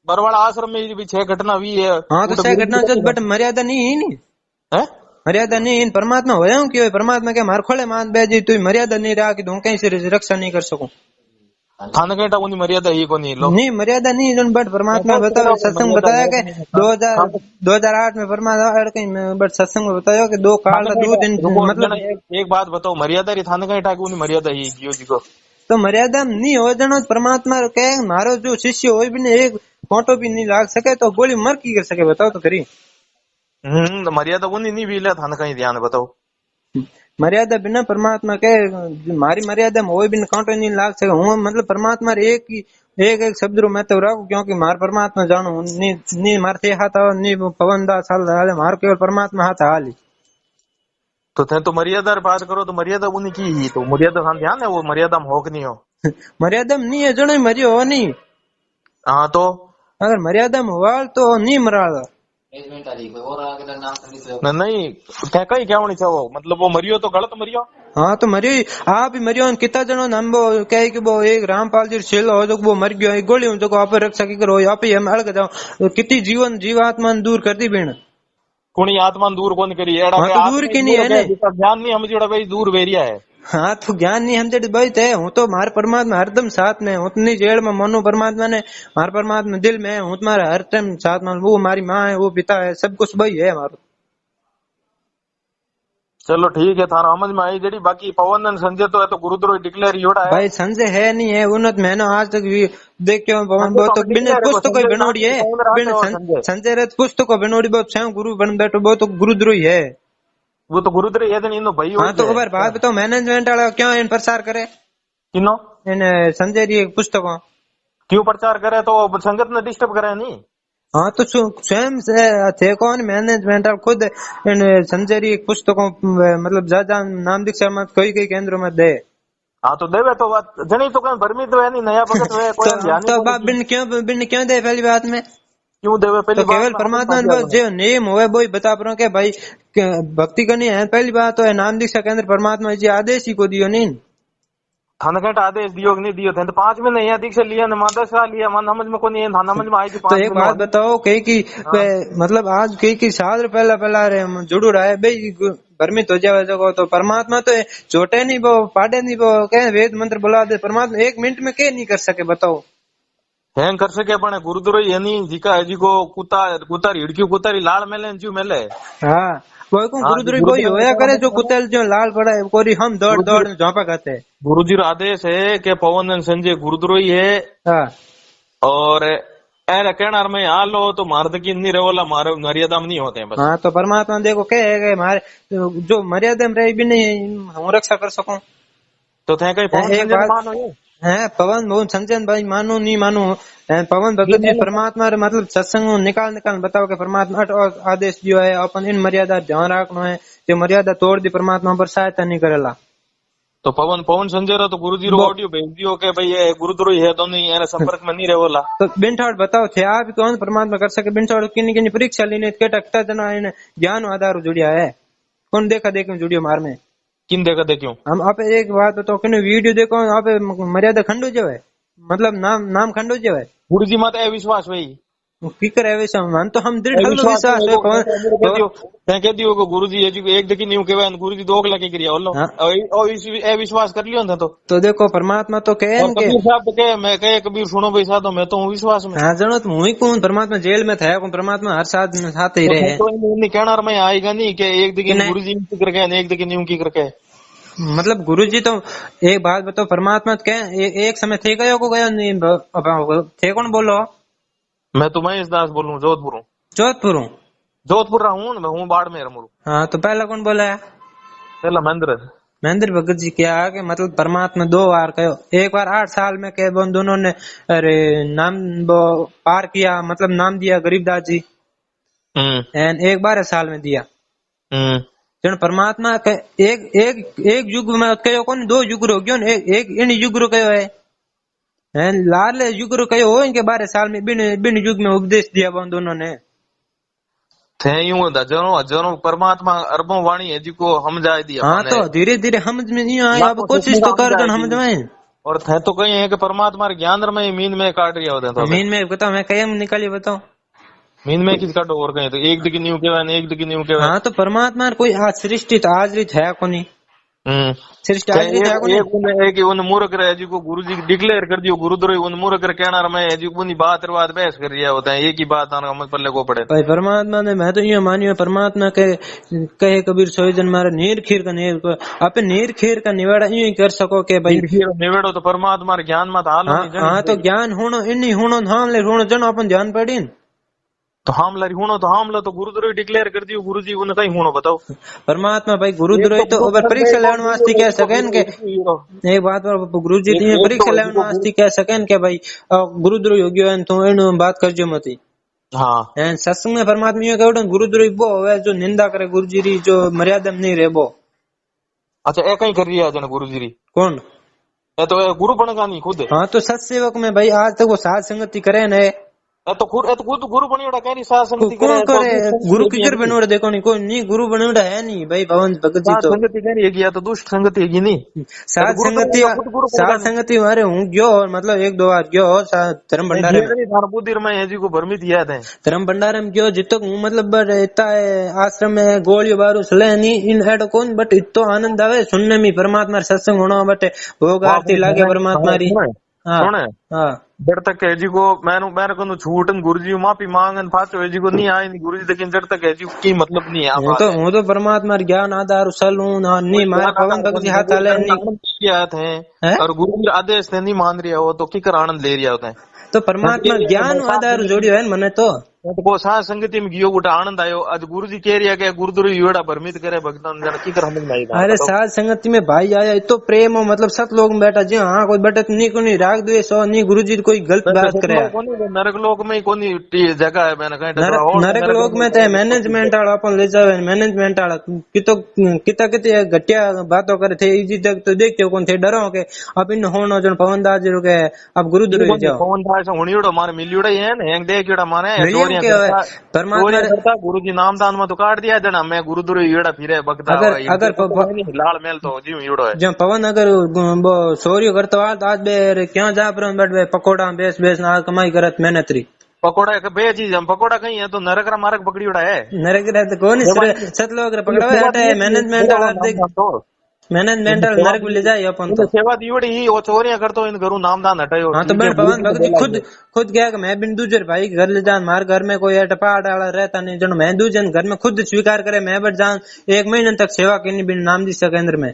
बरवाड़ा आश्रम में भी 6 घटना हुई है। हाँ तो 6 घटना बट मर्यादा नहीं है नी मर्यादा नहीं इन परमात्मा होया हूँ कि परमात्मा के मार खोले मान बेजी तू मर्यादा नहीं रहा कि तुम कहीं से रक्षा नहीं कर सकूं थाने कहीं उन्हीं मर्यादा ही को नहीं मर्यादा नहीं बट परमात्मा बताओ सत्संग बताया कि 2008 में परमात्मा कहीं बट सत्संग में बताया कि 2 काल 2 दिन मतलब एक बात बताओ मर्यादा री थाने कहीं ठाक उन्हीं मर्यादा ही जी को तो मर्यादा नहीं हो जानो परमात्मा कहे मारो जो शिष्य हो भी एक फोटो भी नहीं लाग सके तो गोली मर की कर सके बताओ तो करी मर्यादा उन्हीं नहीं भी थाने कहीं ध्यान बताओ मर्यादा बिना परमात्मा के मारी मर्यादा में वो बिन कांटो नहीं लाग सके हूँ मतलब परमात्मा एक शब्द रो मैं तो रखू क्योंकि मार परमात्मा जानो नी मारते हाथ नी पवन दा साल मार केवल परमात्मा हाथ हाली तो थे तो मर्यादा बात करो तो मर्यादा उन्हीं की ही तो मर्यादा हम ध्यान है वो मर्यादा में हो कि नहीं हो मर्यादा में नहीं है जनो मरियो हो नहीं। हाँ तो अगर मर्यादा में हुआ तो नहीं मरा नहीं कहीं क्या होनी चाहिए मतलब वो मरियो तो गलत मरियो। हाँ तो मरियो आप भी मरियो कितना जनो हम वो कहे कि वो एक रामपाल जी शेल हो जो वो मर गयो एक गोली जो आप रक्षा की करो आप ही हम अलग जाओ कितनी जीवात्मा दूर कर दी बिन कुणी आत्मा दूर कौन करी तो दूर की नहीं है ज्ञान नहीं हम जोड़ा भाई दूर वेरिया है। हाँ तो ज्ञान नहीं हम जड़ी भाई थे हूँ तो मार परमात्मा हरदम साथ में हूँ इतनी जेल में मनो परमात्मा ने मार परमात्मा दिल में हूँ तुम्हारा हर टाइम साथ में वो हमारी माँ है वो पिता है सब कुछ वही है हमारा। चलो ठीक है थाना समझ में आई जड़ी बाकी पवन संजय तो है तो गुरुद्रोही डिक्लेयर योड़ा है भाई संजय है नहीं है उन्नत मैंने आज तक भी देखो पवन बहुत तो बिन पुस्तक बनोड़ी है बिन संजय रथ पुस्तक बनोड़ी बहुत स्वयं गुरु बन बैठो बहुत तो गुरुद्रोही है वो तो गुरुद्रोही है इन भाई। हाँ तो खबर बात बताओ मैनेजमेंट वाला क्यों इन प्रचार करे किनो इन संजय जी पुस्तकों क्यों प्रचार करे तो संगत ने डिस्टर्ब करे नहीं। हाँ तो स्वयं से थे कौन मैनेजमेंट खुद इन संजय जी पुस्तकों मतलब ज्यादा नाम दीक्षा मत कई केंद्रों में दे। हाँ तो देवे तो जनी तो कहीं भरमी तो है नहीं नया भगत है कोई तो बाप बिन क्यों दे पहली बात में क्यों देवे पहली तो केवल परमात्मा जो नियम हुए वो ही बता पा के भाई भक्ति करनी है पहली बात तो है नाम दीक्षा केंद्र परमात्मा जी आदेश ही को दियो नहीं थाना घंटा आदेश दियो नहीं दियो थे तो 5 में नहीं दीक्षा लिया न 10 साल लिया मन समझ में को नहीं थाना समझ में आई थी। तो एक बात बताओ कई की मतलब आज कई साल पहला रहे जुड़ू रहा है भाई भ्रमित हो जाए जगह तो परमात्मा तो छोटे नहीं वो पाड़े नहीं वो कहे वेद मंत्र बुला दे परमात्मा 1 मिनट में क्या नहीं कर सके बताओ हैंग कर सके पण गुरुद्रोही यानी जिका जी को कुतारी हिड़की कुतारी लाल मेले जू मेले। हाँ वो को गुरुद्रोही कोई होया करे जो कुतेल जो लाल पड़ा है कोरी हम दौड़ झापा खाते हैं। गुरुजी रा आदेश है कि पवन संजय गुरुद्रोही है। हाँ और ऐसा कहना में आ लो तो मार्द की नहीं रहोला मारे मर्यादा में नहीं होते हैं बस। हाँ तो परमात्मा देखो कहे मारे जो मर्यादा में रही भी नहीं हम रक्षा कर सकूं तो थे कहीं है पवन बहुत संचन भाई मानो नहीं मानो पवन भगत जी परमात्मा रे मतलब सत्संग निकाल निकाल बताओ कि परमात्मा और आदेश दियो है अपन इन मर्यादा ध्यान रखनो है जो मर्यादा तोड़ दी परमात्मा पर सहायता नहीं करेला। तो पवन पवन संजय रो तो गुरुजी रो ऑडियो भेज दियो के भाई ये गुरुद्रोही है दोनों एने संपर्क में नहीं रहेला। तो बिनठाड़ बताओ थे आप कौन परमात्मा कर सके बिनठाड़ किन्नी किन्नी परीक्षा लेने केटा कितना जना इन ज्ञान आधार जुड़िया है कौन देखा देख जुड़ियो मार में किन देखा देखियो हम आप एक बात बताओ कि वीडियो देखो आप मर्यादा खंडो जो है मतलब नाम खंडो जो है गुरुजी माता है विश्वास भाई फिकर है वैसा मन तो हम दृढ़ विश्वास है कह दियो को गुरुजी एक देखी नहीं कहवा गुरुजी दो लगे करिया बोलो और ए विश्वास कर लियो ना तो देखो परमात्मा तो कहे कबीर साहब तो कहे मैं कहे कबीर सुनो भाई साधो मैं तो हूँ विश्वास में। हाँ जनो तो मुझे कौन परमात्मा जेल में था परमात्मा हर साथ ही रहे तो कहना मैं आएगा नहीं कि एक दिन गुरुजी फिक्र कहे एक दिन यूं की करके मतलब गुरुजी तो एक बात बताओ परमात्मा एक समय थे गयो को गयो नहीं थे कौन बोलो मैं तो महेश दास बोलूँ जोधपुर रहा हूँ मैं हूँ बाड़मेर मुरु। हाँ तो पहला कौन बोला है पहला महेंद्र भगत जी क्या कि मतलब परमात्मा 2 बार कहो एक बार 8 साल में के दोनों ने अरे नाम पार किया मतलब नाम दिया गरीबदास जी एंड एक 12 साल में दिया जन परमात्मा के एक युग में कहो कौन 2 युग रो गयो एक इन युग रो कहो है लाल युग रो कहो हो इनके 12 साल में बिन युग में उपदेश दिया दोनों ने थे यूं हजारों परमात्मा अरबों वाणी है जिको समझा दिया। हाँ तो धीरे धीरे समझ में नहीं आया अब कोशिश तो कर दो समझ में और थे तो कहीं है कि परमात्मा ज्ञान में मीन में काट रहा होता है मीन में बताओ मैं कहीं निकाली बताओ मीन में किस काटो और कहीं तो एक दिखी न्यू के एक दिखी न्यू के। हाँ तो परमात्मा कोई सृष्टि तो आज है कोनी सृष्टि आज है कोनी एक उन मूर्ख रहे जी को गुरुजी डिक्लेयर कर दियो गुरुद्रोही उन मूर्ख कर कहना मैं जी उन बात बहस कर रहा होता है एक ही बात आना पल्ले को पड़े भाई परमात्मा ने मैं तो ये मानियो परमात्मा के कहे कबीर सोई जन मारे नीर खीर का नीर को आप नीर खीर का निवाड़ा यूं ही कर सको के भाई निवेड़ो तो परमात्मा ज्ञान मत हाल। हाँ तो ज्ञान होनो इन होनो हम ले होनो जनो अपन ध्यान पड़ी तो हमला हुनो तो गुरुद्रोही डिक्लेयर कर दियो गुरुजी उन कहीं हुनो बताओ परमात्मा भाई गुरुद्रोही तो ओवर परीक्षा लेने वास्ते कह सकेन के एक बात पर गुरुजी ने परीक्षा लेने वास्ते कह सकेन के भाई गुरुद्रोही हो गयो तो इन बात करजो मती। हाँ सत्संग में परमात्मा ये कहो गुरुद्रोही वो है जो निंदा करे गुरुजी री जो मर्यादा में नहीं रहे वो। अच्छा ए कहीं कर रही है जन गुरुजी री कौन ए तो गुरु बनेगा नहीं खुद। हाँ तो सत्सेवक में भाई आज तक वो साथ संगति करे न तो खुद गुरु बनियोड़ा कह रही साथ संगति करे तो गुरु किधर बनोड़ा देखो नहीं कोई नहीं गुरु बनोड़ा है नहीं भाई भवन भगत जी तो संगति कह रही है या तो दुष्ट संगति है नहीं साथ संगति मारे हूँ गयो और मतलब 1-2 बार गयो धर्म भंडारे बुद्धि में जी को भ्रमित याद है धर्म भंडारे में गयो जितो हूँ मतलब इतना आश्रम में गोलियों बारू सले नहीं इन हेड कौन बट इतो आनंद आवे सुनने में परमात्मा सत्संग होना बट भोग आरती लागे परमात्मा री। हाँ जड़ तक है जी को मैंने को छूटन गुरुजी माफी मांगन फाचो है जी को नहीं आए नहीं गुरुजी लेकिन जड़ तक है जी की मतलब नहीं है वो तो परमात्मा ज्ञान आधार सलू नहीं मारे पवन भगत जी हाथ आले नहीं है और गुरु जी आदेश नहीं मान रहा हो तो किकर आनंद ले रहा होता है तो परमात्मा ज्ञान आधार जोड़ियो है मने तो साथ संगति में गियो गोटा आनंद आयो आज गुरुजी कह रहा है गुरुद्रोही योड़ा भ्रमित करे भक्तन जरा की तरह समझ नहीं। अरे साथ संगति में भाई आया तो प्रेम हो मतलब सब लोग में बैठा जी हाँ कोई बैठा नहीं को नहीं राग द्वेष हो नहीं गुरुजी कोई गलत बात करे नरक लोक में कोनी जगह है मैंने कहीं नरक लोक में तो मैनेजमेंट वाला अपन ले जावे मैनेजमेंट वाला किता कितने घटिया बातों करे थे इजी तक तो देखते कौन थे डरो के अब इन होना जो पवन दास जी के अब गुरुद्रोही जाओ पवन दास होनियोड़ा मारे मिलियोड़ा है न देख जोड़ा माने परमात्मा गुरुजी नामदान में तो काट दिया जना मैं गुरुद्रोही येड़ा फिरे बकता अगर लाल मेल तो जी येड़ो है जब पवन अगर सौर्य करता आज बे क्या जा पर पकोड़ा बेस बेस ना कमाई करत मेहनत री पकोड़ा बे चीज हम पकोड़ा कहीं है तो नरक रा मार्ग पकड़ी उड़ा है नरक रा तो कौन सतलोक पकड़ा है मैनेजमेंट वाला मैनेजमेंट नरक ले जाए अपन तो सेवा दीवड़ी ही वो चोरियां करतो इन घरू नामदान हटायो। हाँ तो पवन भगत जी खुद क्या कि मैं बिन दूसरे भाई घर ले जान मार घर में कोई टपाड़ वाला रहता नहीं जन मैं दूजन घर में खुद स्वीकार करे मैं बट जान 1 महीने तक सेवा करनी बिन नाम दीक्षा केंद्र में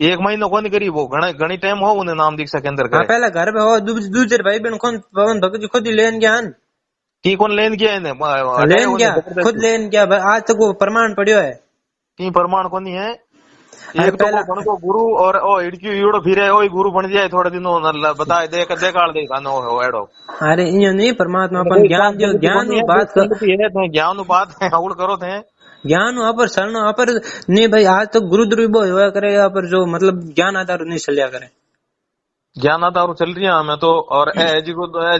1 महीना कौन करी वो घनी टाइम हो उन्हें नाम दीक्षा केंद्र का पहले घर पे हो दूसरे भाई बहन कौन पवन भगत जी खुद ही लेन गया की कौन लेन गया लेन गया खुद लेन गया आज तक वो प्रमाण पड़ियो है की प्रमाण कौन है एक तो बन को गुरु और ओ इड़की ईड़ो फिरे ओ गुरु बन जाए थोड़े दिनों बताए देख देखाड़ दे कानो हो एड़ो। अरे इयो नहीं परमात्मा अपन ज्ञान दियो ज्ञान नु बात कर है ज्ञान नु बात है हौल करो थे ज्ञान अपर शरण अपर नहीं भाई आज तो गुरु द्रुबो होया करेगा पर जो मतलब ज्ञान आधार नहीं चलिया करे ज्ञान आधार चल रही है हमें तो और जी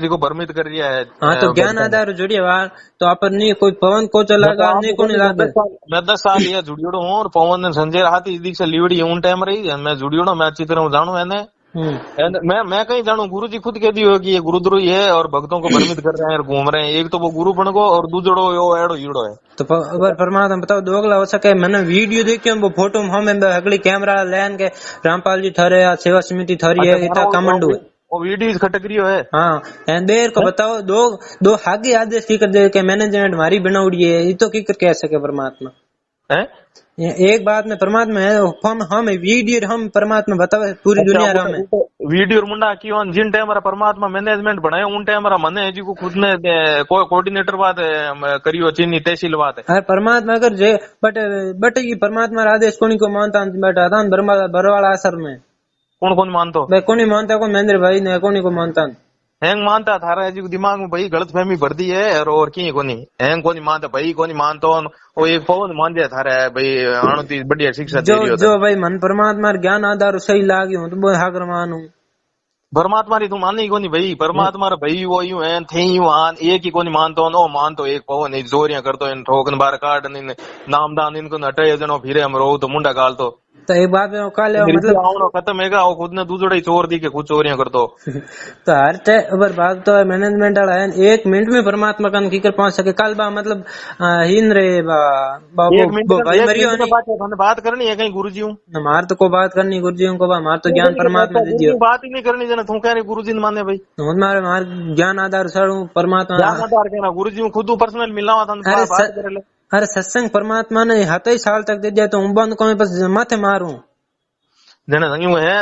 को भ्रमित कर रही है। हाँ तो ज्ञान आधार जुड़िए बात तो अपन नहीं कोई पवन को चलागा नहीं को नहीं लागे मैं 10 साल ये जुड़ियोड़ो हूँ और पवन संजय हाथी दी से लिवड़ी उन टाइम रही मैं जुड़ियोड़ो मैं अच्छी तरह जानू है मैं कहीं जानू गुरु जी खुद कह दी होगी ये गुरुद्रोही है और भक्तों को भ्रमित कर रहे हैं और घूम रहे हैं एक तो वो गुरु बन गो और दूसरो यो एड़ो ईड़ो है। तो अगर परमात्मा बताओ दो अगला हो सके मैंने वीडियो देखी वो फोटो हम अगली कैमरा लैन के रामपाल जी थारे सेवा समिति थारी है इतना कमंडू है वो वीडियो खटक रही है। हाँ देर को बताओ दो आगे आदेश की कर दे के मैनेजमेंट हमारी बनाउड़ी है ये तो की कर कह सके परमात्मा है एक बात में परमात्मा है हम वीडियो हम परमात्मा बताओ पूरी दुनिया में वीडियो मुंडा की जिन टाइम परमात्मा मैनेजमेंट बनाए उन टाइम मने जी को खुद ने कोऑर्डिनेटर बात करियो चीनी तहसील बात है परमात्मा अगर जे बट ये परमात्मा आदेश कोनी को मानता बैठा था बरवाड़ा असर में कौन मानतो भाई कोनी मानता कौन महेंद्र भाई ने कोनी को मानता हैंग मानता थारा जी दिमाग में भाई गलत फहमी भर दी है और की कोनी हैंग कोनी मानता भाई कोनी मानतो वो एक पवन मान दिया थारा भाई अणुती बढ़िया शिक्षा दे रही हो जो भाई मन परमात्मा ज्ञान आधार सही लागी हूं तो वो हागर मानू परमात्मा री तू मानी कोनी भाई परमात्मा भाई वो यूं है थे यूं आन एक ही कोनी मानतो नो मानतो एक पवन जोरियां करतो इन ठोकन बार काट इन नामदान इनको नटे जनो फिरे हम रो तो मुंडा गाल तो एक बात में काले मतलब खत्म है वो खुद ने दूसरा ही चोर दी के खुद चोरियां कर दो तो हर बात तो मैनेजमेंट वाला है एक मिनट में परमात्मा का की कर पहुंच सके कल बा मतलब हिन रे भाई मरियो बात करनी है कहीं गुरुजी हूँ हमार तो को बात करनी गुरुजी को हमार तो ज्ञान परमात्मा दे दियो बात ही नहीं करनी जना तू कह रही गुरुजी ने माने भाई हमारे हमार ज्ञान आधार सड़ू परमात्मा ज्ञान आधार कहना गुरुजी खुद पर्सनल मिला हुआ अरे सत्संग परमात्मा ने 27 साल तक दे दिया तो बंद को बस माथे मारू जना यूं है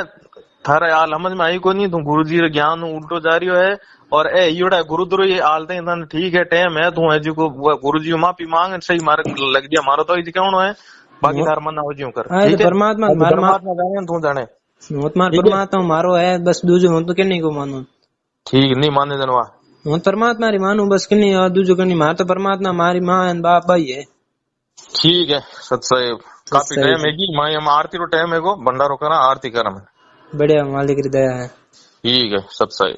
थारा आल समझ में आई को नहीं तू गुरुजी रे ज्ञान उल्टो जा रही है और ए ईड़ा गुरुद्रोह ये आलते इंसान ठीक है टाइम है तू है जी को गुरुजी माफी मांग सही मार लग गया मारो तो कौन है बाकी तार मना हो जी कर ठीक है परमात्मा जाने तू जाने परमात्मा मारो है बस दूसरे हूं तो नहीं को मानू ठीक नहीं माने जनवा हूं परमात्मा री मानू बस कि नहीं दूसरो कनी मार तो परमात्मा हमारी मां बाप भाई है ठीक है सत्संग काफी टाइम है मां हम आरती रो टाइम है को भंडारो करा आरती करा मैं बढ़िया मालिक री दया है ठीक है सत्संग।